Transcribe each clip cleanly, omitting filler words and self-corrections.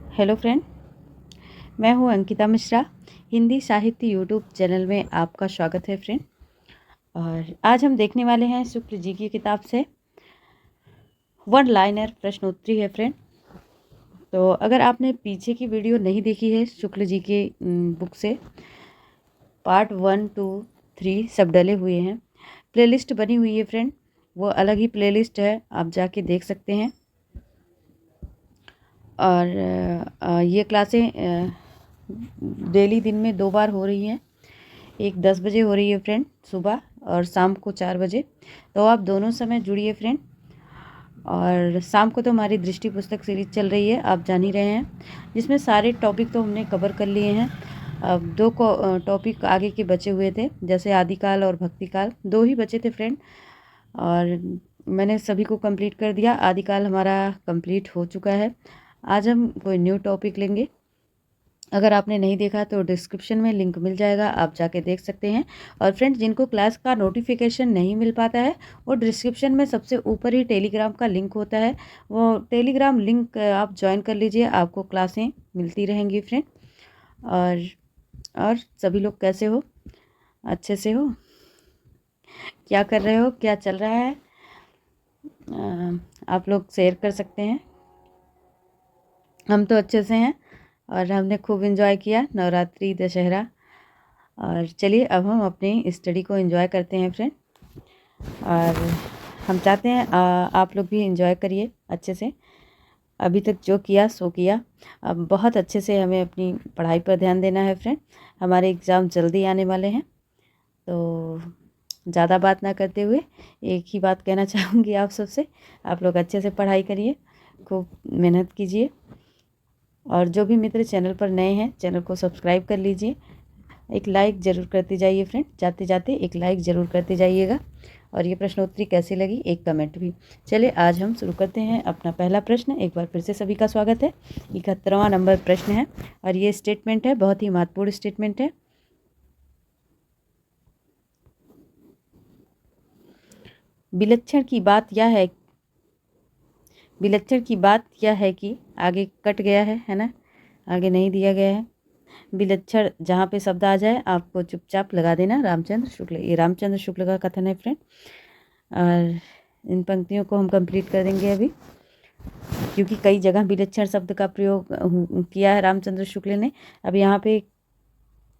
Hello friend, मैं हूं अंकिता मिश्रा। हिंदी साहित्य यूट्यूब चैनल में आपका स्वागत है फ्रेंड। और आज हम देखने वाले हैं शुक्ल जी की किताब से वन लाइनर प्रश्नोत्तरी है फ्रेंड। तो अगर आपने पीछे की वीडियो नहीं देखी है शुक्ल जी की बुक से, पार्ट 1, 2, 3 सब डले हुए हैं। प्लेलिस्ट बनी हुई है फ्रेंड, वो अलग ही प्लेलिस्ट है, आप जाके देख सकते हैं। और ये क्लासें डेली दिन में 2 बार हो रही हैं। एक 10 बजे हो रही है फ्रेंड सुबह, और शाम को 4 बजे। तो आप दोनों समय जुड़िए फ्रेंड। और शाम को तो हमारी दृष्टि पुस्तक सीरीज चल रही है, आप जान ही रहे हैं, जिसमें सारे टॉपिक तो हमने कवर कर लिए हैं। अब 2 टॉपिक आगे के बचे हुए थे, जैसे आदिकाल और भक्तिकाल, 2 ही बचे थे फ्रेंड। और मैंने सभी को कंप्लीट कर दिया। आदिकाल हमारा कंप्लीट हो चुका है। आज हम कोई न्यू टॉपिक लेंगे। अगर आपने नहीं देखा तो डिस्क्रिप्शन में लिंक मिल जाएगा, आप जाके देख सकते हैं। और फ्रेंड्स, जिनको क्लास का नोटिफिकेशन नहीं मिल पाता है, वो डिस्क्रिप्शन में सबसे ऊपर ही टेलीग्राम का लिंक होता है, वो टेलीग्राम लिंक आप ज्वाइन कर लीजिए, आपको क्लासें मिलती रहेंगी फ्रेंड। और सभी लोग कैसे हो? अच्छे से हो? क्या कर रहे हो? क्या चल रहा है? आप लोग शेयर कर सकते हैं। हम तो अच्छे से हैं और हमने खूब एंजॉय किया नवरात्रि, दशहरा। और चलिए अब हम अपनी स्टडी को एंजॉय करते हैं फ्रेंड। और हम चाहते हैं आप लोग भी एंजॉय करिए अच्छे से। अभी तक जो किया सो किया, अब बहुत अच्छे से हमें अपनी पढ़ाई पर ध्यान देना है फ्रेंड। हमारे एग्ज़ाम जल्दी आने वाले हैं, तो ज़्यादा बात ना करते हुए एक ही बात कहना चाहूँगी आप सबसे, आप लोग अच्छे से पढ़ाई करिए, खूब मेहनत कीजिए। और जो भी मित्र चैनल पर नए हैं, चैनल को सब्सक्राइब कर लीजिए। एक लाइक ज़रूर करते जाइए फ्रेंड, जाते जाते एक लाइक ज़रूर करते जाइएगा। और ये प्रश्नोत्तरी कैसी लगी, एक कमेंट भी। चलिए आज हम शुरू करते हैं अपना पहला प्रश्न। एक बार फिर से सभी का स्वागत है। 71वां नंबर प्रश्न है और ये स्टेटमेंट है, बहुत ही महत्वपूर्ण स्टेटमेंट है। विलक्षण की बात यह है कि आगे कट गया है ना, आगे नहीं दिया गया है। विलक्षण जहाँ पे शब्द आ जाए आपको चुपचाप लगा देना रामचंद्र शुक्ल। ये रामचंद्र शुक्ल का कथन है फ्रेंड। और इन पंक्तियों को हम कंप्लीट कर देंगे अभी, क्योंकि कई जगह विलक्षण शब्द का प्रयोग किया है रामचंद्र शुक्ल ने। अब यहाँ पे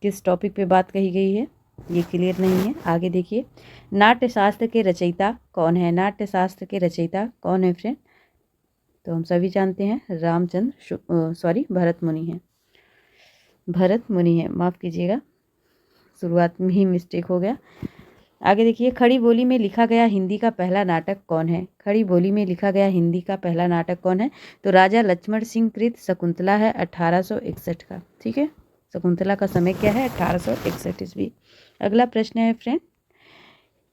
किस टॉपिक पे बात कही गई है ये क्लियर नहीं है। आगे देखिए, नाट्यशास्त्र के रचयिता कौन है? नाट्यशास्त्र के रचयिता कौन है फ्रेंड? तो हम सभी जानते हैं भरत मुनि हैं। भरत मुनि है, माफ़ कीजिएगा, शुरुआत में ही मिस्टेक हो गया। आगे देखिए, खड़ी बोली में लिखा गया हिंदी का पहला नाटक कौन है? खड़ी बोली में लिखा गया हिंदी का पहला नाटक कौन है? तो राजा लक्ष्मण सिंह कृत शकुंतला है, 1861 का। ठीक है, शकुंतला का समय क्या है? 1861 ईस्वी। अगला प्रश्न है फ्रेंड,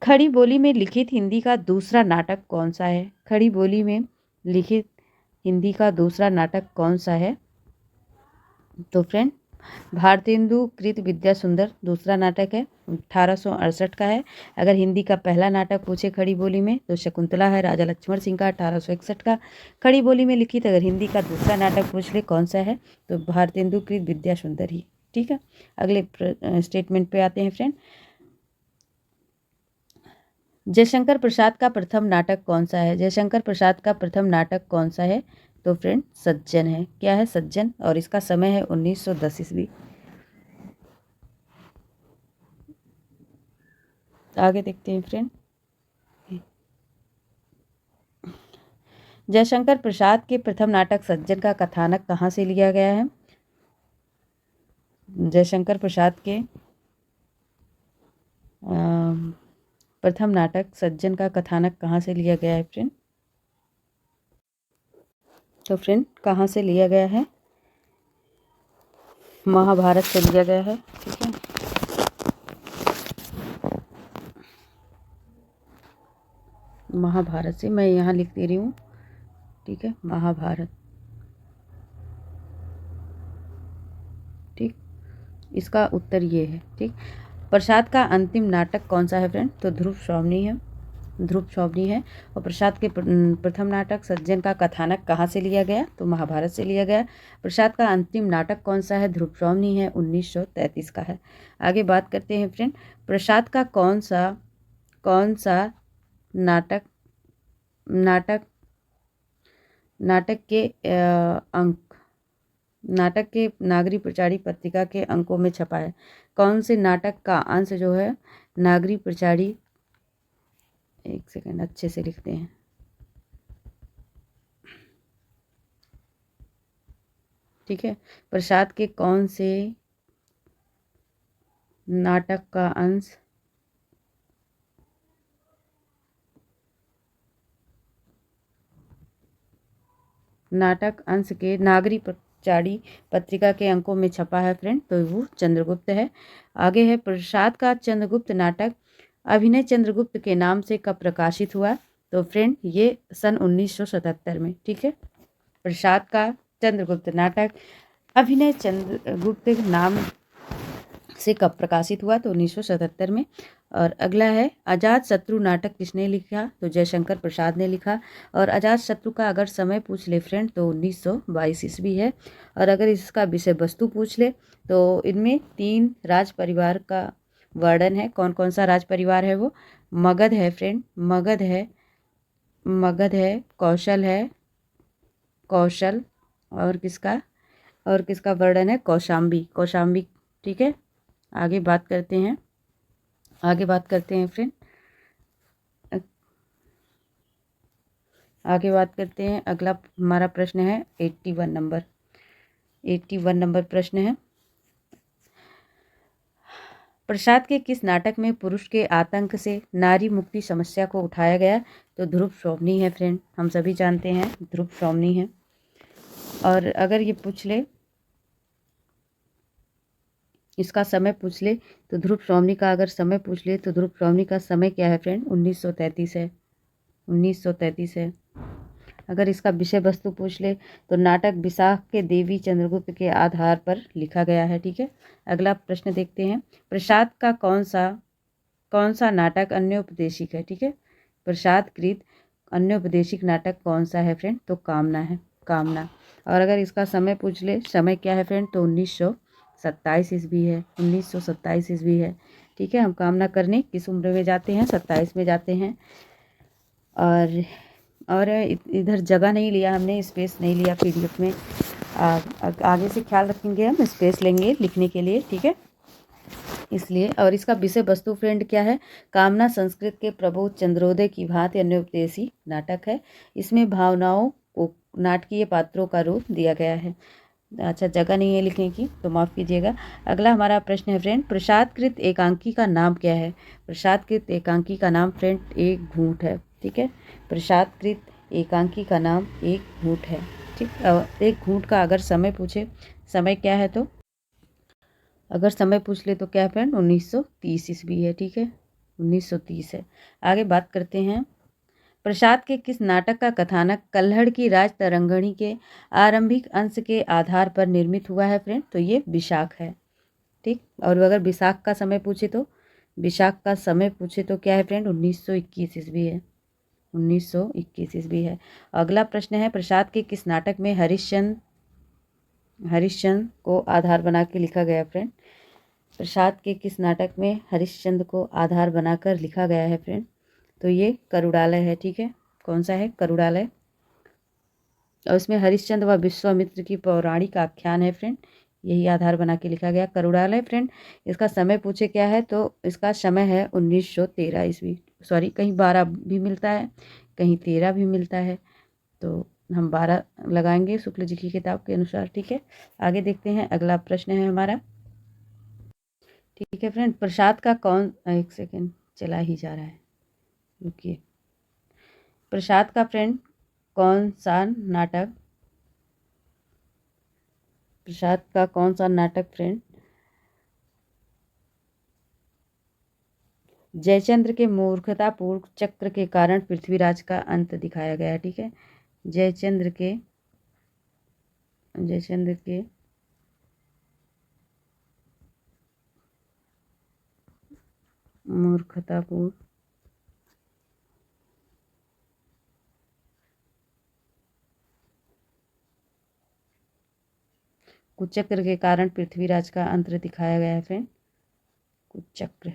खड़ी बोली में लिखित हिंदी का दूसरा नाटक कौन सा है? खड़ी बोली में लिखित हिंदी का दूसरा नाटक कौन सा है? तो फ्रेंड, भारतेंदु कृत विद्या सुंदर दूसरा नाटक है, 1868 का है। अगर हिंदी का पहला नाटक पूछे खड़ी बोली में तो शकुंतला है, राजा लक्ष्मण सिंह का, 1861 का। खड़ी बोली में लिखित अगर हिंदी का दूसरा नाटक पूछ ले कौन सा है, तो भारतेंदु कृत विद्या सुंदर ही। ठीक है, अगले स्टेटमेंट पे आते हैं फ्रेंड। जयशंकर प्रसाद का प्रथम नाटक कौन सा है? जयशंकर प्रसाद का प्रथम नाटक कौन सा है? तो फ्रेंड सज्जन है। क्या है? सज्जन। और इसका समय है 1910 ईस्वी। आगे देखते हैं फ्रेंड, जयशंकर प्रसाद के प्रथम नाटक सज्जन का कथानक कहाँ से लिया गया है? जयशंकर प्रसाद के प्रथम नाटक सज्जन का कथानक कहाँ से लिया गया है फ्रेंड? तो फ्रेंड कहाँ से लिया गया है? महाभारत से लिया गया है। ठीक है, महाभारत से, मैं यहाँ लिख दे रही हूँ। ठीक है, महाभारत। ठीक, इसका उत्तर ये है। ठीक, प्रसाद का अंतिम नाटक कौन सा है फ्रेंड? तो ध्रुव स्वामिनी है। ध्रुव शौभनी है। और प्रसाद के प्रथम नाटक सज्जन का कथानक कहाँ से लिया गया, तो महाभारत से लिया गया। प्रसाद का अंतिम नाटक कौन सा है, ध्रुव शौभनी है, 1933 का है। आगे बात करते हैं फ्रेंड, प्रसाद का कौन सा नाटक नाटक नाटक के अंक नाटक के नागरी प्रचारी पत्रिका के अंकों में छपा है। कौन से नाटक का अंश जो है नागरी प्रचारी, एक सेकंड अच्छे से लिखते हैं, ठीक है। प्रसाद के कौन से नाटक का अंश नाटक अंश के नागरी प्रचारी पत्रिका के अंकों में छपा है फ्रेंड, तो वो चंद्रगुप्त है। आगे है, प्रसाद का चंद्रगुप्त नाटक अभिनय चंद्रगुप्त के नाम से कब प्रकाशित हुआ, तो फ्रेंड ये सन 1977 में, ठीक है। प्रसाद का चंद्रगुप्त नाटक अभिनय चंद्रगुप्त नाम से कब प्रकाशित हुआ, तो 1977 में। और अगला है, अजात शत्रु नाटक किसने लिखा, तो जयशंकर प्रसाद ने लिखा। और अजात शत्रु का अगर समय पूछ ले फ्रेंड, तो 1922 ईस्वी है। और अगर इसका विषय वस्तु पूछ ले, तो इनमें 3 राज परिवार का वर्णन है। कौन कौन सा राज परिवार है वो, मगध है फ्रेंड, मगध है, कौशल और किसका वर्णन है, कौशाम्बी, ठीक है। आगे बात करते हैं फ्रेंड, आगे बात करते हैं। अगला हमारा प्रश्न है 81 नंबर प्रश्न है, प्रसाद के किस नाटक में पुरुष के आतंक से नारी मुक्ति समस्या को उठाया गया, तो ध्रुव शौभनी है फ्रेंड, हम सभी जानते हैं ध्रुव शौभनी है। और अगर ये पूछ ले, इसका समय पूछ ले, तो ध्रुव शौभनी का अगर समय पूछ ले, तो ध्रुव शौभनी का समय क्या है फ्रेंड, 1933 है। अगर इसका विषय वस्तु पूछ ले, तो नाटक विशाख के देवी चंद्रगुप्त के आधार पर लिखा गया है, ठीक है। अगला प्रश्न देखते हैं, प्रसाद का कौन सा नाटक अन्योपदेशिक है, ठीक है। प्रसाद कृत अन्योपदेशिक नाटक कौन सा है फ्रेंड, तो कामना। और अगर इसका समय पूछ ले, समय क्या है फ्रेंड, तो 1927 ईस्वी है, ठीक है। हम कामना करने किस उम्र में जाते हैं, 27 में जाते हैं। और इधर जगह नहीं लिया हमने, स्पेस नहीं लिया पीडीएफ में। आगे से ख्याल रखेंगे, हम स्पेस लेंगे लिखने के लिए, ठीक है, इसलिए। और इसका विषय वस्तु फ्रेंड क्या है, कामना संस्कृत के प्रबोध चंद्रोदय की भांति अन्योपदेशी नाटक है। इसमें भावनाओं को नाटकीय पात्रों का रूप दिया गया है। अच्छा, जगह नहीं है लिखने की, तो माफ़ कीजिएगा। अगला हमारा प्रश्न है फ्रेंड, प्रसादकृत एकांकी का नाम क्या है। प्रसादकृत एकांकी का नाम फ्रेंड एक घूंट है, ठीक है। प्रसादकृत एकांकी का नाम एक घूंट है, ठीक। एक घूंट का अगर समय पूछे, समय क्या है, तो अगर समय पूछ ले तो क्या फ्रेंड, 1930 ईस्वी है, ठीक है, 1930 है। आगे बात करते हैं, प्रसाद के किस नाटक का कथानक कल्हड़ की राज तरंगिणी के आरंभिक अंश के आधार पर निर्मित हुआ है फ्रेंड, तो ये विशाख है, ठीक। और अगर विशाख का समय पूछे तो क्या है फ्रेंड, 1921 ईस्वी है, 1921 ईस्वी है। अगला प्रश्न है, प्रसाद के किस नाटक में हरिश्चंद्र को आधार बना के लिखा गया फ्रेंड। प्रसाद के किस नाटक में हरिश्चंद्र को आधार बनाकर लिखा गया है फ्रेंड, तो ये करुड़ालय है, ठीक है। कौन सा है, करुड़ालय। और इसमें हरिश्चंद्र व विश्वामित्र की पौराणिक आख्यान है फ्रेंड, यही आधार बना के लिखा गया करुड़ालय फ्रेंड। इसका समय पूछे क्या है, तो इसका समय है 1913 ईस्वी, सॉरी, कहीं 12 भी मिलता है, कहीं 13 भी मिलता है, तो हम 12 लगाएंगे शुक्ल जी की किताब के अनुसार, ठीक है। आगे देखते हैं, अगला प्रश्न है हमारा, ठीक है फ्रेंड, प्रसाद का एक सेकेंड चला ही जा रहा है, रुकिए। प्रसाद का फ्रेंड कौन सा नाटक फ्रेंड जयचंद्र के मूर्खतापूर्ण चक्र के कारण पृथ्वीराज का अंत दिखाया गया है, ठीक है। जयचंद्र के मूर्खतापूर्ण कुचक्र के कारण पृथ्वीराज का अंत दिखाया गया है फ्रेंड। कुचक्र।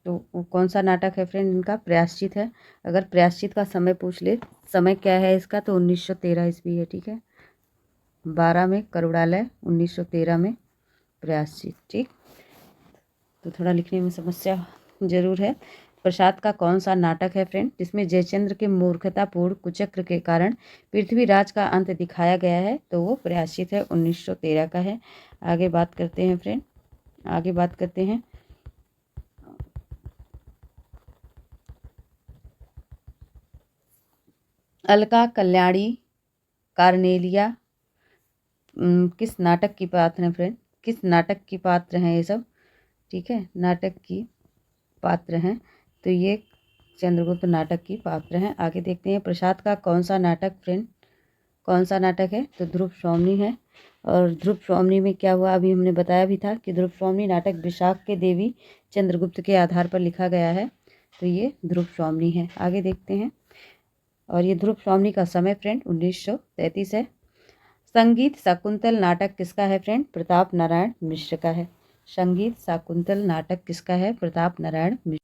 तो वो कौन सा नाटक है फ्रेंड इनका? प्रायश्चित है। अगर प्रायश्चित का समय पूछ ले, समय क्या है इसका, तो 1913 ईस्वी है। ठीक है, 12 में करुणालय, 1913 में प्रायश्चित। ठीक, तो थोड़ा लिखने में समस्या जरूर है। प्रसाद का कौन सा नाटक है फ्रेंड जिसमें जयचंद्र के मूर्खतापूर्ण कुचक्र के कारण पृथ्वीराज का अंत दिखाया गया है? तो वो प्रायश्चित है, 1913 का है। आगे बात करते हैं फ्रेंड, आगे बात करते हैं। अलका कल्याणी कार्नेलिया किस नाटक की पात्र हैं फ्रेंड? किस नाटक की पात्र हैं ये सब? ठीक है, नाटक की पात्र हैं, तो ये चंद्रगुप्त नाटक की पात्र हैं। आगे देखते हैं प्रसाद का कौन सा नाटक फ्रेंड, कौन सा नाटक है? तो ध्रुव स्वामिनी है। और ध्रुव स्वामिनी में क्या हुआ, अभी हमने बताया भी था कि ध्रुव स्वामिनी नाटक विशाख के देवी चंद्रगुप्त के आधार पर लिखा गया है, तो ये ध्रुव स्वामिनी है। आगे देखते हैं, और ये ध्रुव स्वामिनी का समय फ्रेंड 1933 है। संगीत शाकुंतल नाटक किसका है फ्रेंड? प्रताप नारायण मिश्र का है। संगीत शाकुंतल नाटक किसका है? प्रताप नारायण मिश्र।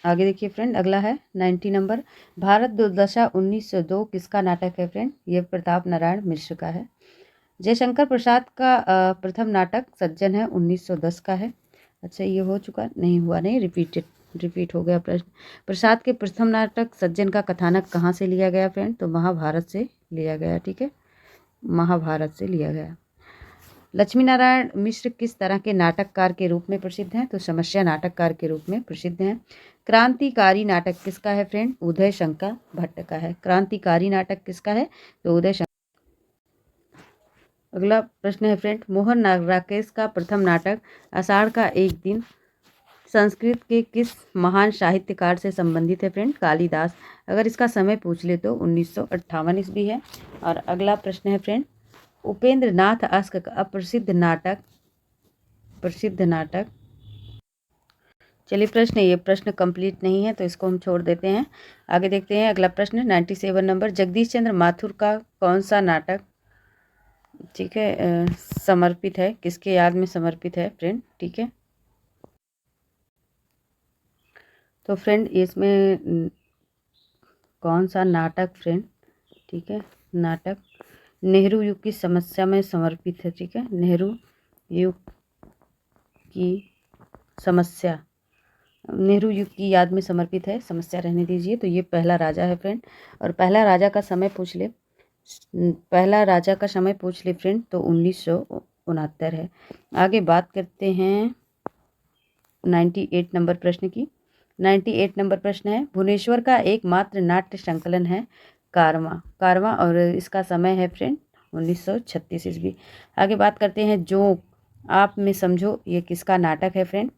आगे देखिए फ्रेंड, अगला है 90 नंबर। भारत दुर्दशा 1902 किसका नाटक है फ्रेंड? ये प्रताप नारायण मिश्र का है। जयशंकर प्रसाद का प्रथम नाटक सज्जन है, 1910 का है। अच्छा, ये हो चुका नहीं, हुआ नहीं, रिपीट हो गया प्रश्न। प्रसाद के प्रथम नाटक सज्जन का कथानक कहाँ से लिया गया फ्रेंड? तो महाभारत से लिया गया। ठीक है, महाभारत से लिया गया। लक्ष्मी नारायण मिश्र किस तरह के नाटककार के रूप में प्रसिद्ध हैं? तो समस्या नाटककार के रूप में प्रसिद्ध हैं। क्रांतिकारी नाटक किसका है फ्रेंड? उदय शंकर भट्ट का है। क्रांतिकारी नाटक किसका है? तो उदय शंकर। अगला प्रश्न है फ्रेंड, मोहन राकेश का प्रथम नाटक आषाढ़ का एक दिन संस्कृत के किस महान साहित्यकार से संबंधित है फ्रेंड? कालिदास। अगर इसका समय पूछ ले तो 1958 ईस्वी है। और अगला प्रश्न है फ्रेंड, उपेंद्र नाथ अस्क का प्रसिद्ध नाटक। चलिए प्रश्न, ये प्रश्न कंप्लीट नहीं है तो इसको हम छोड़ देते हैं। आगे देखते हैं अगला प्रश्न 97 नंबर। जगदीश चंद्र माथुर का कौन सा नाटक, ठीक है, समर्पित है, किसके याद में समर्पित है फ्रेंड? ठीक है, तो फ्रेंड इसमें कौन सा नाटक फ्रेंड, ठीक है, नाटक नेहरू युग की समस्या में समर्पित है। ठीक है, नेहरू युग की समस्या, नेहरू युग की याद में समर्पित है, समस्या रहने दीजिए। तो ये पहला राजा है फ्रेंड, और पहला राजा का समय पूछ ले, पहला राजा का समय पूछ ले फ्रेंड, तो 1969 है। आगे बात करते हैं 98 नंबर प्रश्न की। 98 नंबर प्रश्न है, भुवनेश्वर का एकमात्र नाट्य संकलन है कारवां, और इसका समय है फ्रेंड 1936 ईस्वी। आगे बात करते हैं जो आप में समझो, ये किसका नाटक है फ्रेंड?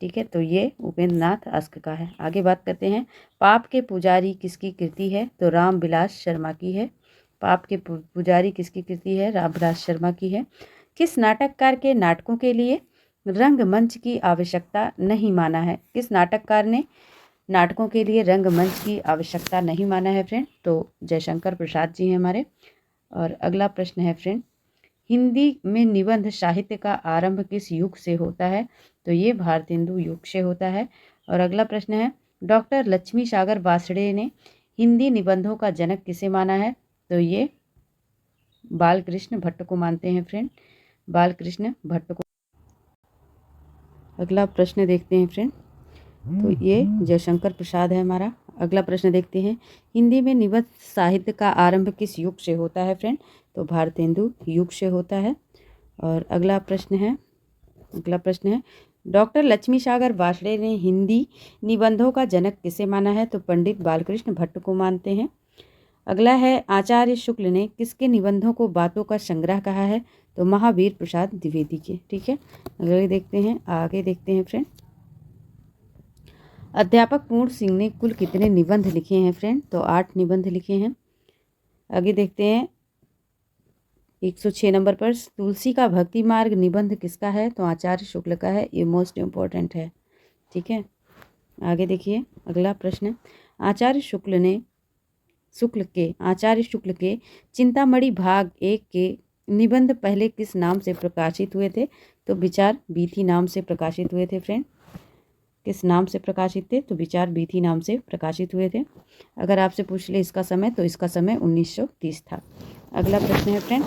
ठीक है, तो ये उपेंद्र नाथ अस्क का है। आगे बात करते हैं, पाप के पुजारी किसकी कृति है? तो रामविलास शर्मा की है। पाप के पुजारी किसकी कृति है? रामविलास शर्मा की है। किस नाटककार के नाटकों के लिए रंगमंच की आवश्यकता नहीं माना है? किस नाटककार ने नाटकों के लिए रंगमंच की आवश्यकता नहीं माना है फ्रेंड? तो जयशंकर प्रसाद जी हैं हमारे। और अगला प्रश्न है फ्रेंड, हिंदी में निबंध साहित्य का आरंभ किस युग से होता है? तो ये भारतेंदु युग से होता है। और अगला प्रश्न है, डॉक्टर लक्ष्मी सागर वार्ष्णेय ने हिंदी निबंधों का जनक किसे माना है? तो ये बालकृष्ण भट्ट को मानते हैं फ्रेंड, बालकृष्ण भट्ट को। अगला प्रश्न देखते हैं फ्रेंड, तो ये जयशंकर प्रसाद है हमारा। अगला प्रश्न देखते हैं, हिंदी में निबंध साहित्य का आरंभ किस युग से होता है फ्रेंड? तो भारतेंदु युग से होता है। और अगला प्रश्न है, अगला प्रश्न है, डॉक्टर लक्ष्मी सागर वार्ष्णेय ने हिंदी निबंधों का जनक किसे माना है? तो पंडित बालकृष्ण भट्ट को मानते हैं। अगला है, आचार्य शुक्ल ने किसके निबंधों को बातों का संग्रह कहा है? तो महावीर प्रसाद द्विवेदी के। ठीक है, आगे देखते हैं फ्रेंड। अध्यापक पूर्ण सिंह ने कुल कितने निबंध लिखे हैं फ्रेंड? तो 8 निबंध लिखे हैं। आगे देखते हैं 106 नंबर पर, तुलसी का भक्ति मार्ग निबंध किसका है? तो आचार्य शुक्ल का है। ये मोस्ट इम्पोर्टेंट है। ठीक है, आगे देखिए अगला प्रश्न, आचार्य शुक्ल के चिंतामणि भाग 1 के निबंध पहले किस नाम से प्रकाशित हुए थे? तो विचार बीथी नाम से प्रकाशित हुए थे फ्रेंड। किस नाम से प्रकाशित थे? तो विचार बीथी नाम से प्रकाशित हुए थे। अगर आपसे पूछ ले इसका समय, तो इसका समय 1930 था। अगला प्रश्न है फ्रेंड,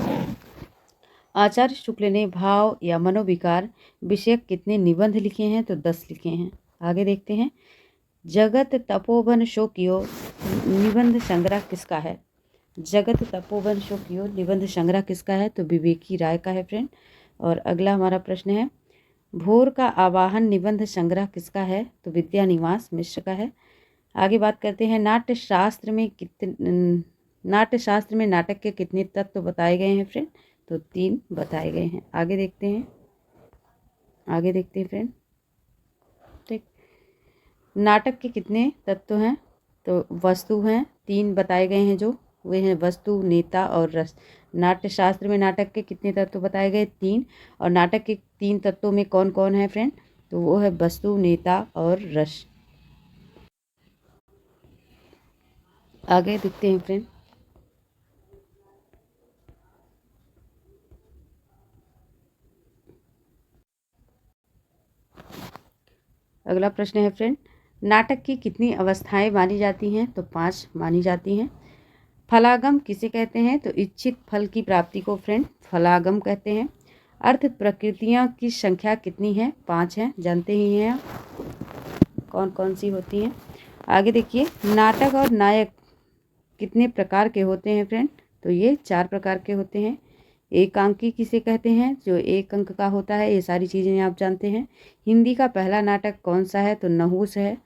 आचार्य शुक्ल ने भाव या मनोविकार विषयक कितने निबंध लिखे हैं? तो 10 लिखे हैं। आगे देखते हैं, जगत तपोवन शोकियो निबंध संग्रह किसका है? जगत तपोवन शोकियो निबंध संग्रह किसका है? तो विवेकी राय का है फ्रेंड। और अगला हमारा प्रश्न है, भोर का आवाहन निबंध संग्रह किसका है? तो विद्यानिवास मिश्र का है। आगे बात करते हैं, नाट्यशास्त्र में नाटक के कितने तत्व बताए गए हैं फ्रेंड? तो 3 बताए गए हैं। आगे देखते हैं फ्रेंड। ठीक, नाटक के कितने तत्व हैं? तो वस्तु हैं 3 बताए गए हैं, जो वे हैं वस्तु, नेता और रस। नाट्यशास्त्र में नाटक के कितने तत्व बताए गए? 3। और नाटक के 3 तत्वों में कौन कौन है फ्रेंड? तो वो है वस्तु, नेता और रस। आगे देखते हैं फ्रेंड, अगला प्रश्न है फ्रेंड, नाटक की कितनी अवस्थाएं मानी जाती हैं? तो 5 मानी जाती हैं। फलागम किसे कहते हैं? तो इच्छित फल की प्राप्ति को फ्रेंड फलागम कहते हैं। अर्थ प्रकृतियों की संख्या कितनी है? 5 हैं, जानते ही हैं कौन कौन सी होती हैं। आगे देखिए, नाटक और नायक कितने प्रकार के होते हैं फ्रेंड? तो ये 4 प्रकार के होते हैं। एकांकी किसे कहते हैं? जो 1 अंक का होता है। ये सारी चीज़ें आप जानते हैं। हिंदी का पहला नाटक कौन सा है? तो नहुस है।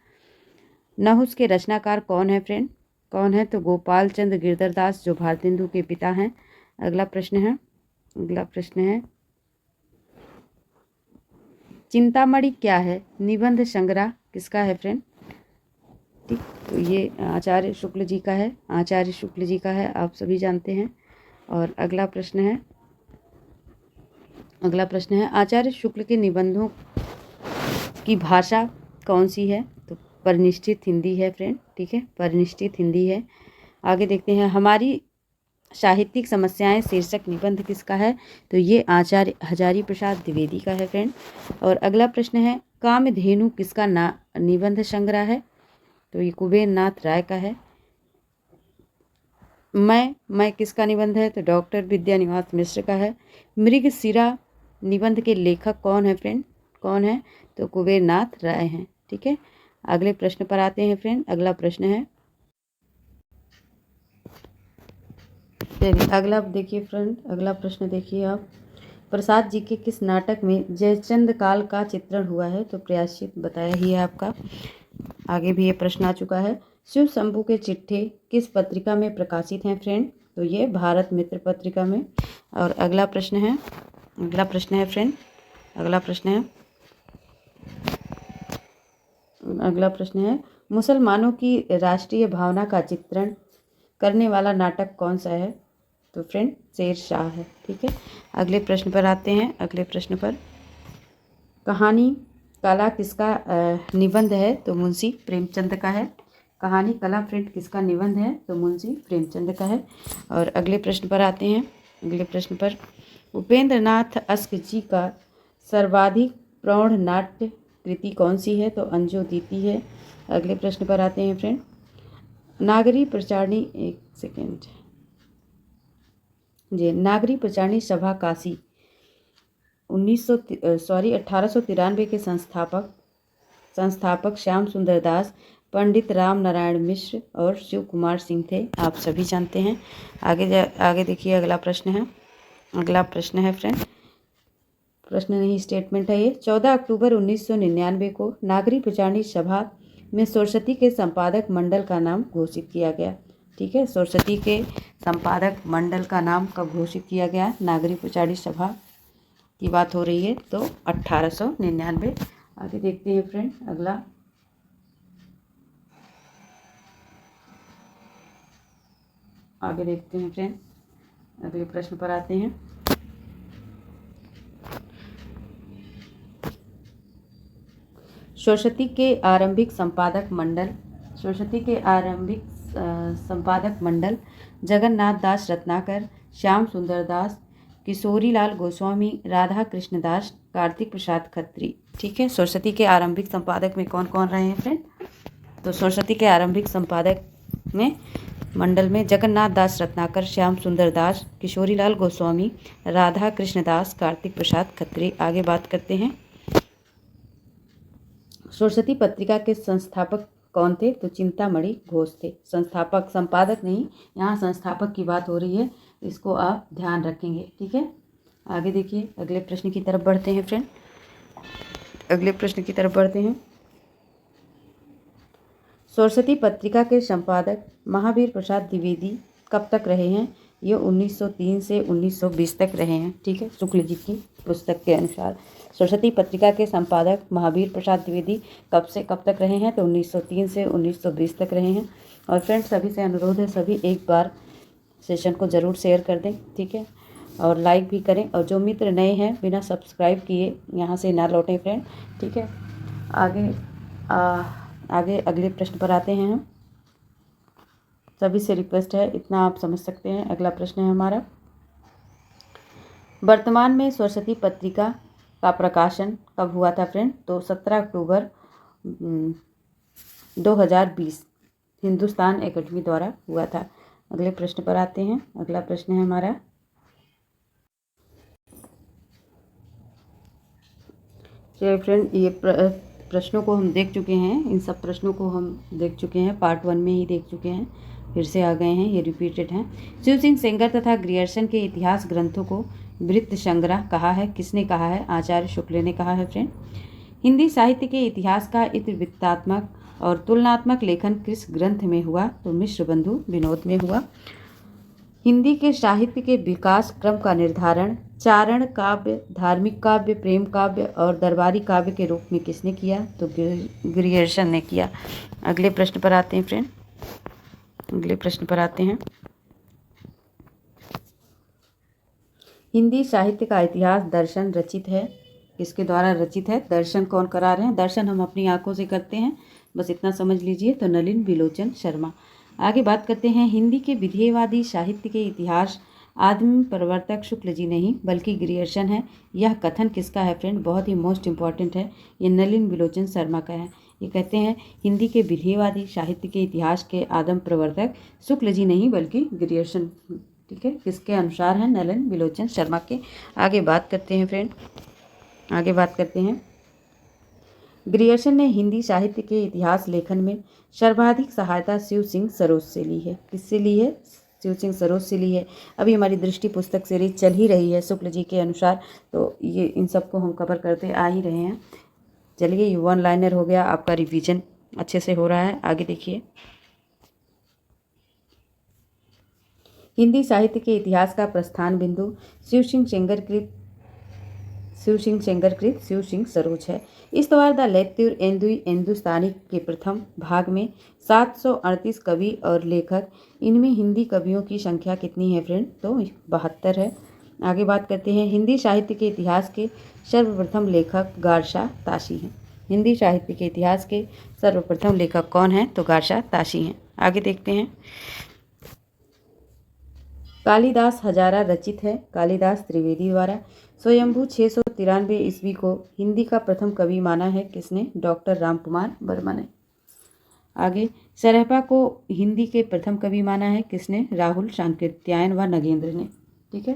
नहुस के रचनाकार कौन है फ्रेंड? कौन है? तो गोपाल चंद्र गिरधरदास, जो भारतेंदु के पिता हैं। अगला प्रश्न है, चिंतामणि क्या है? निबंध संग्रह किसका है फ्रेंड? ठीक, तो ये आचार्य शुक्ल जी का है। आप सभी जानते हैं। और अगला प्रश्न है, आचार्य शुक्ल के निबंधों की भाषा कौन सी है? तो परिनिष्ठित हिंदी है फ्रेंड। ठीक है, परिनिष्ठित हिंदी है। आगे देखते हैं, हमारी साहित्यिक समस्याएं शीर्षक निबंध किसका है? तो ये आचार्य हजारी प्रसाद द्विवेदी का है फ्रेंड। और अगला प्रश्न है, कामधेनु किसका निबंध संग्रह है? तो ये कुबेर नाथ राय का है। मैं किसका निबंध है? तो डॉक्टर विद्यानिवास मिश्र का है। मृगशिरा निबंध के लेखक कौन है फ्रेंड? कौन है? तो कुबेर नाथ राय हैं। ठीक है, अगले प्रश्न पर आते हैं फ्रेंड। अगला प्रश्न है, अगला प्रश्न देखिए आप, प्रसाद जी के किस नाटक में जयचंद काल का चित्रण हुआ है? तो प्रयाश्चित बताया ही है आपका। आगे भी ये प्रश्न आ चुका है, शिव शंभू के चिट्ठे किस पत्रिका में प्रकाशित हैं फ्रेंड? तो ये भारत मित्र पत्रिका में। और अगला प्रश्न है फ्रेंड, अगला प्रश्न है, मुसलमानों की राष्ट्रीय भावना का चित्रण करने वाला नाटक कौन सा है? तो फ्रेंड शेर शाह है। ठीक है, अगले प्रश्न पर आते हैं। अगले प्रश्न पर, कहानी कला किसका निबंध है? तो मुंशी प्रेमचंद का है। कहानी कला फ्रेंड किसका निबंध है? तो मुंशी प्रेमचंद का है। और अगले प्रश्न पर आते हैं। अगले प्रश्न पर, उपेंद्र नाथ अस्क जी का सर्वाधिक प्रौढ़ नाट्य कृति कौन सी है? तो अंजोदीति है। अगले प्रश्न पर आते हैं फ्रेंड, नागरी प्रचारणी सभा काशी 1893 के संस्थापक श्याम सुंदर दास, पंडित राम नारायण मिश्र और शिव कुमार सिंह थे। आप सभी जानते हैं। आगे देखिए, अगला प्रश्न है फ्रेंड, प्रश्न नहीं, स्टेटमेंट है ये। 14 अक्टूबर 1999 को नागरिक प्रचारणी सभा में सरस्वती के संपादक मंडल का नाम घोषित किया गया। ठीक है, सरस्वती के संपादक मंडल का नाम कब घोषित किया गया? नागरिक प्रचारणी सभा की बात हो रही है तो 1899। आगे देखते हैं फ्रेंड अगला। आगे देखते हैं फ्रेंड, अगले प्रश्न पर आते हैं। सरस्वती के आरंभिक संपादक मंडल जगन्नाथ दास रत्नाकर, श्याम सुंदर दास, किशोरीलाल गोस्वामी, राधा कृष्ण दास, कार्तिक प्रसाद खत्री। ठीक है, सरस्वती के आरंभिक संपादक में कौन कौन रहे हैं फ्रेंड? तो सरस्वती के आरंभिक संपादक में मंडल में जगन्नाथ दास रत्नाकर, श्याम सुंदर दास, किशोरीलाल गोस्वामी, राधा कृष्ण दास, कार्तिक प्रसाद खत्री। आगे बात करते हैं। सरस्वती पत्रिका के संस्थापक कौन थे? तो चिंतामणि घोष थे। संस्थापक, संपादक नहीं, यहाँ संस्थापक की बात हो रही है, इसको आप ध्यान रखेंगे। ठीक है, आगे देखिए, अगले प्रश्न की तरफ बढ़ते हैं फ्रेंड। अगले प्रश्न की तरफ बढ़ते हैं। सरस्वती पत्रिका के संपादक महावीर प्रसाद द्विवेदी कब तक रहे हैं? ये 1903 से 1920 तक रहे हैं। ठीक है, शुक्ल जी की पुस्तक के अनुसार सरस्वती पत्रिका के संपादक महावीर प्रसाद द्विवेदी कब से कब तक रहे हैं? तो 1903 से 1920 तक रहे हैं। और फ्रेंड्स, सभी से अनुरोध है, सभी एक बार सेशन को ज़रूर शेयर कर दें। ठीक है, और लाइक भी करें। और जो मित्र नए हैं बिना सब्सक्राइब किए यहाँ से ना लौटें फ्रेंड। ठीक है, आगे अगले प्रश्न पर आते हैं हम। सभी से रिक्वेस्ट है, इतना आप समझ सकते हैं। अगला प्रश्न है हमारा, वर्तमान में सरस्वती पत्रिका का प्रकाशन कब हुआ था फ्रेंड? तो 17 अक्टूबर 2020 हिंदुस्तान एकेडमी द्वारा हुआ था। अगले प्रश्न पर आते हैं। अगला प्रश्न है हमारा, चलिए फ्रेंड, ये प्रश्नों को हम देख चुके हैं। इन सब प्रश्नों को हम देख चुके हैं, पार्ट 1 में ही देख चुके हैं, फिर से आ गए हैं, ये रिपीटेड हैं। शिव सिंह सेंगर तथा ग्रियर्सन के इतिहास ग्रंथों को वृत्त संग्रह कहा है। किसने कहा है? आचार्य शुक्ल ने कहा है फ्रेंड। हिंदी साहित्य के इतिहास का इतिवृत्तात्मक और तुलनात्मक लेखन किस ग्रंथ में हुआ? तो मिश्र बंधु विनोद में हुआ। हिंदी के साहित्य के विकास क्रम का निर्धारण चारण काव्य, धार्मिक काव्य, प्रेम काव्य और दरबारी काव्य के रूप में किसने किया? तो ग्रियर्सन ने किया। अगले प्रश्न पर आते हैं फ्रेंड, अगले प्रश्न पर आते हैं। हिंदी साहित्य का इतिहास दर्शन रचित है। किसके द्वारा रचित है? दर्शन कौन करा रहे हैं? दर्शन हम अपनी आंखों से करते हैं, बस इतना समझ लीजिए। तो नलिन बिलोचन शर्मा। आगे बात करते हैं, हिंदी के विधेयवादी साहित्य के इतिहास आदमी प्रवर्तक शुक्ल जी नहीं बल्कि ग्रियर्सन है। यह कथन किसका है फ्रेंड? बहुत ही मोस्ट इंपॉर्टेंट है, ये नलिन बिलोचन शर्मा का है। ये कहते हैं हिंदी के विधेयवादी साहित्य के इतिहास के आदम प्रवर्तक शुक्ल जी नहीं बल्कि ग्रियर्सन। ठीक है, किसके अनुसार है? नलिन बिलोचन शर्मा के। आगे बात करते हैं फ्रेंड, आगे बात करते हैं। ग्रियर्सन ने हिंदी साहित्य के इतिहास लेखन में सर्वाधिक सहायता शिव सिंह सरोज से ली है। किससे ली है? शिव सिंह सरोज से ली है। अभी हमारी दृष्टि पुस्तक सीरीज चल ही रही है शुक्ल जी के अनुसार, तो ये इन सबको हम कवर करते आ ही रहे हैं। चलिए, ये 1 लाइनर हो गया, आपका रिवीजन अच्छे से हो रहा है। आगे देखिए, हिंदी साहित्य के इतिहास का प्रस्थान बिंदु शिव सिंह सरोज है। इस द्वारा द लेत्युर हिंदुस्तानी के प्रथम भाग में 738 कवि और लेखक। इनमें हिंदी कवियों की संख्या कितनी है फ्रेंड? तो 72 है। आगे बात करते हैं, हिंदी साहित्य के इतिहास के सर्वप्रथम लेखक गारशा ताशी हैं। हिंदी साहित्य के इतिहास के सर्वप्रथम लेखक कौन हैं? तो गारशा ताशी हैं। आगे देखते हैं, कालिदास हजारा रचित है कालिदास त्रिवेदी द्वारा। स्वयंभू 693 ईस्वी को हिंदी का प्रथम कवि माना है। किसने? डॉक्टर रामकुमार वर्मा ने। आगे, सरहपा को हिंदी के प्रथम कवि माना है। किसने? राहुल सांकृत्यायन व नगेंद्र ने। ठीक है,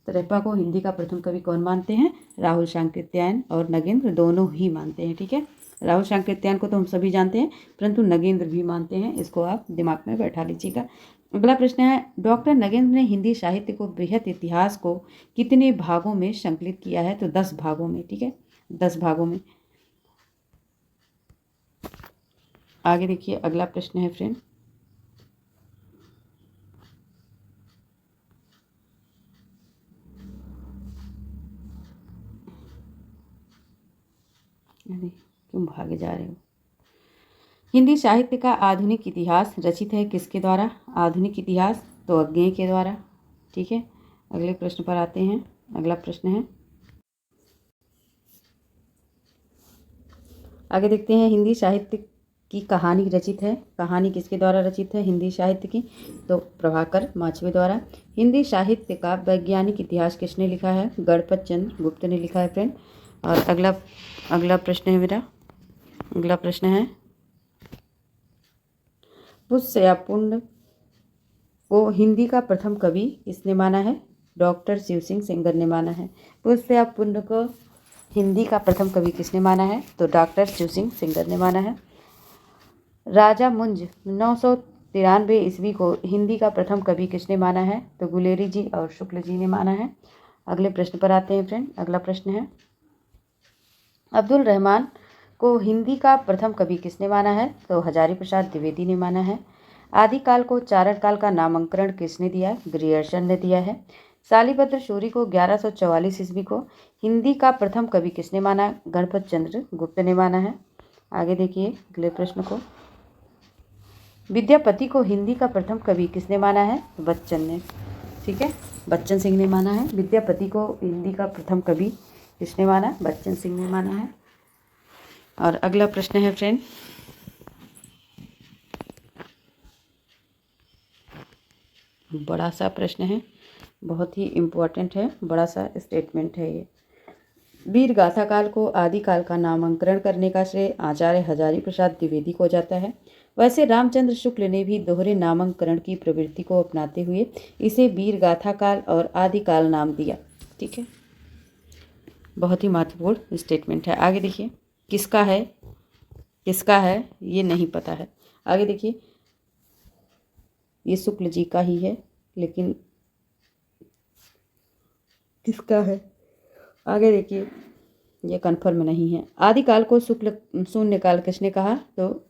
सरहपा को हिंदी का प्रथम कवि कौन मानते हैं? राहुल सांकृत्यायन और नगेंद्र दोनों ही मानते हैं। ठीक है, राहुल सांकृत्यायन को तो हम सभी जानते हैं, परंतु नगेंद्र भी मानते हैं, इसको आप दिमाग में बैठा लीजिएगा। अगला प्रश्न है, डॉक्टर नगेंद्र ने हिंदी साहित्य को बृहत इतिहास को कितने भागों में संकलित किया है? तो 10 भागों में। ठीक है, 10 भागों में। आगे देखिए, अगला प्रश्न है फ्रेंड, अरे क्यों भागे जा रहे हो? हिंदी साहित्य का आधुनिक इतिहास रचित है किसके द्वारा? आधुनिक इतिहास तो अज्ञेय के द्वारा। ठीक है, अगले प्रश्न पर आते हैं। अगला प्रश्न है, आगे देखते हैं, हिंदी साहित्य की कहानी रचित है। कहानी किसके द्वारा रचित है हिंदी साहित्य की? तो प्रभाकर माचवे द्वारा। हिंदी साहित्य का वैज्ञानिक इतिहास किसने लिखा है? गणपत चंद्र गुप्त ने लिखा है फ्रेंड। और अगला प्रश्न है मेरा, अगला प्रश्न है, पुष्य या पुण्य को हिंदी का प्रथम कवि किसने माना है? डॉक्टर शिव सिंह सेंगर ने माना है। पुष्य या पुण्य को हिंदी का प्रथम कवि किसने माना है? तो डॉक्टर शिव सिंह सेंगर ने माना है। राजा मुंज 993 ईस्वी को हिंदी का प्रथम कवि किसने माना है? तो गुलेरी जी और शुक्ल जी ने माना है। अगले प्रश्न पर आते हैं फ्रेंड। अगला प्रश्न है, अब्दुल रहमान को हिंदी का प्रथम कवि किसने माना है? तो हजारी प्रसाद द्विवेदी ने माना है। आदिकाल को चारण काल का नामकरण किसने दिया? ग्रियर्सन ने दिया है। शालिभद्र सूरी को 1144 ईस्वी को हिंदी का प्रथम कवि किसने माना? गणपत चंद्र गुप्त ने माना है। आगे देखिए अगले प्रश्न को, विद्यापति को हिंदी का प्रथम कवि किसने माना है? बच्चन ने। ठीक है, बच्चन सिंह ने माना है। विद्यापति को हिंदी का प्रथम कवि किसने माना? बच्चन सिंह ने माना है। और अगला प्रश्न है फ्रेंड, बड़ा सा प्रश्न है, बहुत ही इम्पोर्टेंट है, बड़ा सा स्टेटमेंट है ये। वीर गाथा काल को आदिकाल का नामकरण करने का श्रेय आचार्य हजारी प्रसाद द्विवेदी को जाता है। वैसे रामचंद्र शुक्ल ने भी दोहरे नामकरण की प्रवृत्ति को अपनाते हुए इसे वीर गाथा काल और आदिकाल नाम दिया। ठीक है, बहुत ही महत्वपूर्ण स्टेटमेंट है। आगे देखिए, किसका है ये नहीं पता है। आगे देखिए, ये शुक्ल जी का ही है, लेकिन किसका है आगे देखिए, ये कन्फर्म नहीं है। आदिकाल को शुक्ल शून्य काल किसने कहा? तो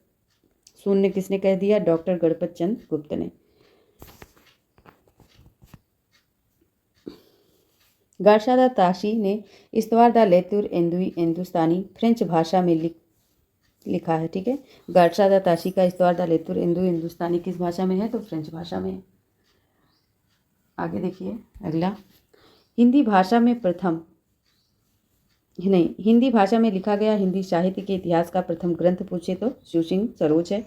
शून्य किसने कह दिया? डॉक्टर गणपत चंद्र गुप्त ने। गार्शादा ताशी ने इस्तवार द लेतुर एंदुई हिंदुस्तानी फ्रेंच भाषा में लिखा है। ठीक है, गार्शादा ताशी का इस्तवार द लेतुर एंदुई हिंदुस्तानी किस भाषा में है? तो फ्रेंच भाषा में। आगे देखिए अगला, हिंदी भाषा में लिखा गया हिंदी साहित्य के इतिहास का प्रथम ग्रंथ पूछे तो शिव सिंह सरोज है।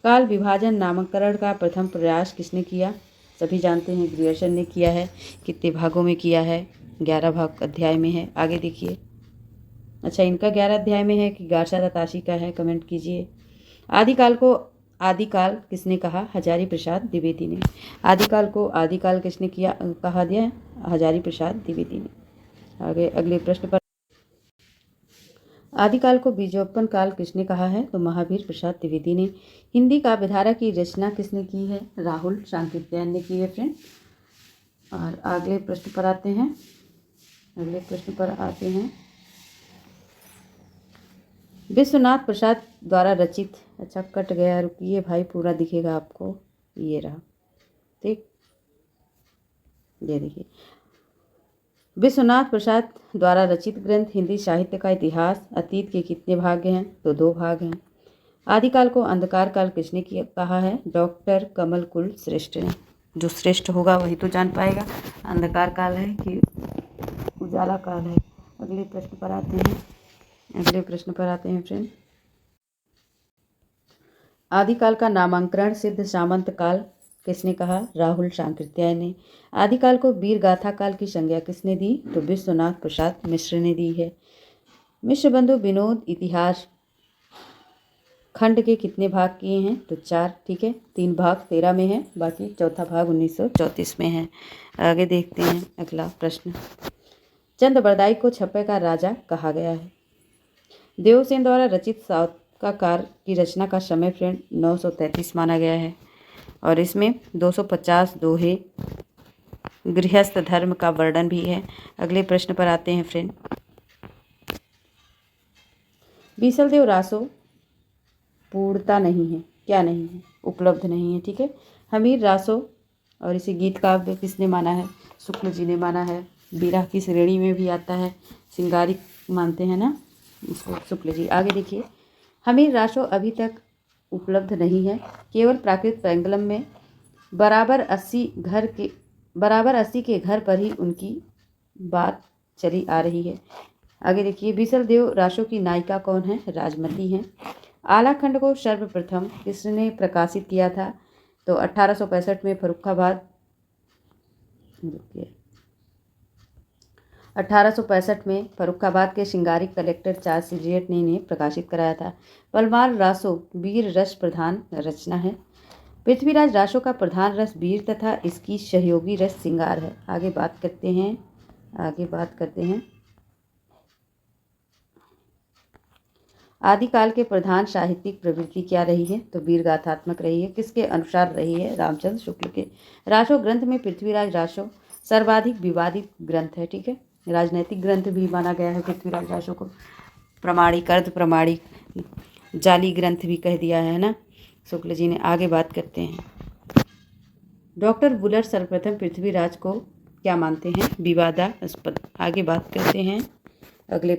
काल विभाजन नामकरण का प्रथम प्रयास किसने किया? सभी जानते हैं, ग्रियर्सन ने किया है। कितने भागों में किया है? 11 भाग अध्याय में है। आगे देखिए, अच्छा इनका 11 अध्याय में है कि गार्शादा ताशी का है? कमेंट कीजिए। आदिकाल किसने कहा? हजारी प्रसाद द्विवेदी ने। आदिकाल को आदिकाल किसने कहा दिया? हजारी प्रसाद द्विवेदी ने। आगे अगले प्रश्न पर, आदिकाल को बीजोत्पन्न काल किसने कहा है? तो महावीर प्रसाद द्विवेदी ने। हिंदी काव्यधारा की रचना किसने की है? राहुल सांकृत्यायन ने की है फ्रेंड। और अगले प्रश्न पर आते हैं। विश्वनाथ प्रसाद द्वारा रचित, अच्छा कट गया, रुकिए भाई, पूरा दिखेगा आपको, ये रहा। ठीक, ये देखिए, विश्वनाथ प्रसाद द्वारा रचित ग्रंथ हिंदी साहित्य का इतिहास अतीत के कितने भाग हैं? तो 2 भाग हैं। आदिकाल को अंधकार काल किसने कहा है? डॉक्टर कमल कुल श्रेष्ठ ने। जो श्रेष्ठ होगा वही तो जान पाएगा अंधकार काल है कि उजाला काल है। अगले प्रश्न पर आते हैं फ्रेंड। आदिकाल का नामकरण सिद्ध सामंत काल किसने कहा? राहुल सांकृत्यायन ने। आदिकाल को वीर गाथा काल की संज्ञा किसने दी? तो विश्वनाथ प्रसाद मिश्र ने दी है। मिश्र बंधु विनोद इतिहास खंड के कितने भाग किए हैं? तो 4। ठीक है, 3 भाग 13 में है, बाकी चौथा भाग 1934 में है। आगे देखते हैं अगला प्रश्न, चंद बरदाई को छप्पे का राजा कहा गया है। देवसेन द्वारा रचित सावकाकार की रचना का समय फ्रेंड 933 माना गया है। और इसमें 250 दोहे गृहस्थ धर्म का वर्णन भी है। अगले प्रश्न पर आते हैं फ्रेंड। बीसलदेव रासो पूर्णता नहीं है, क्या नहीं है? उपलब्ध नहीं है, ठीक है। हमीर रासो, और इसे गीत काव्य किसने माना है? शुक्ल जी ने माना है। विरह की श्रेणी में भी आता है, श्रृंगारिक मानते हैं ना इसको शुक्ल जी। आगे देखिए, हमीर रासो अभी तक उपलब्ध नहीं है, केवल प्राकृत पैंगलम में बराबर 80 के घर पर ही उनकी बात चली आ रही है। आगे देखिए, बीसलदेव रासो की नायिका कौन है? राजमती हैं। आलाखंड को सर्वप्रथम किसने प्रकाशित किया था? तो 1865 में फर्रुखाबाद 1865 में फर्रुखाबाद के श्रृंगारिक कलेक्टर चार्ल्स सीरियट ने इन्हें प्रकाशित कराया था। पलमार रासो वीर रस प्रधान रचना है। पृथ्वीराज रासो का प्रधान रस वीर तथा इसकी सहयोगी रस श्रृंगार है। आगे बात करते हैं आदिकाल के प्रधान साहित्यिक प्रवृत्ति क्या रही है? तो वीर गाथात्मक रही है। किसके अनुसार रही है? रामचंद्र शुक्ल के। रासो ग्रंथ में पृथ्वीराज रासो सर्वाधिक विवादित ग्रंथ है, ठीक है। राजनैतिक ग्रंथ भी माना गया है पृथ्वीराज रासो को। प्रमाणिक, अर्ध प्रमाणिक, जाली ग्रंथ भी कह दिया है ना शुक्ल जी ने। आगे बात करते हैं। डॉक्टर बुलर सर्वप्रथम पृथ्वीराज को क्या मानते हैं? विवादास्पद। आगे बात करते हैं अगले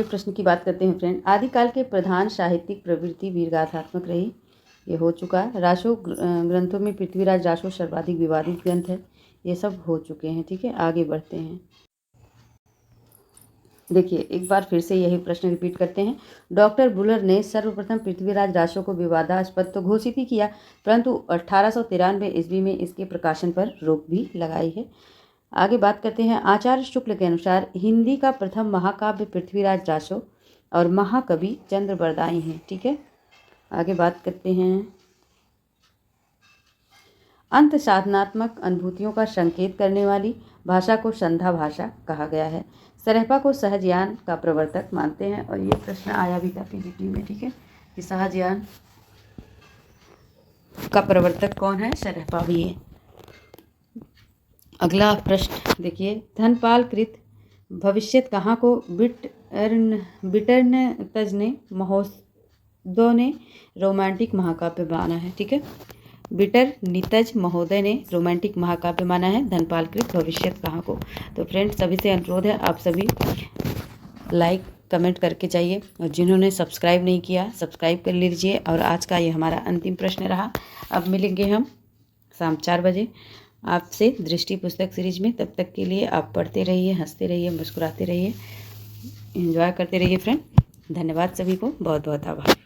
प्रश्न की बात करते हैं फ्रेंड। आदिकाल के प्रधान साहित्यिक प्रवृत्ति वीरगाथात्मक रही, ये हो चुका। रासो ग्रंथों में पृथ्वीराज रासो सर्वाधिक विवादित ग्रंथ है, ये सब हो चुके हैं, ठीक है। आगे बढ़ते हैं। देखिए, एक बार फिर से यही प्रश्न रिपीट करते हैं। डॉक्टर बुलर ने सर्वप्रथम पृथ्वीराज रासो को विवादास्पद तो घोषित ही किया, परंतु 1893 ईस्वी में इसके प्रकाशन पर रोक भी लगाई है। आगे बात करते हैं। आचार्य शुक्ल के अनुसार हिंदी का प्रथम महाकाव्य पृथ्वीराज रासो और महाकवि चंद्रबरदाई हैं, ठीक है। आगे बात करते हैं। अंत साधनात्मक अनुभूतियों का संकेत करने वाली भाषा को संधा भाषा कहा गया है। सरहपा को सहजयान का प्रवर्तक मानते हैं, और ये प्रश्न आया भी था पीजीटी में, ठीक है, कि सहजयान का प्रवर्तक कौन है? सरहपा भी है। अगला प्रश्न देखिए, धनपाल कृत भविष्यत कहाँ को बिटर्न तज महोदय ने रोमांटिक महाकाव्य माना है, ठीक है। बिटर नितज महोदय ने रोमांटिक महाकाव्य माना है धनपाल कृत भविष्यत कहाँ को। तो फ्रेंड्स, सभी से अनुरोध है, आप सभी लाइक कमेंट करके जाइए, और जिन्होंने सब्सक्राइब नहीं किया सब्सक्राइब कर लीजिए। और आज का ये हमारा अंतिम प्रश्न रहा। अब मिलेंगे हम शाम 4 बजे आपसे दृष्टि पुस्तक सीरीज में। तब तक के लिए आप पढ़ते रहिए, हंसते रहिए, मुस्कुराते रहिए, एंजॉय करते रहिए फ्रेंड। धन्यवाद सभी को, बहुत बहुत आभार।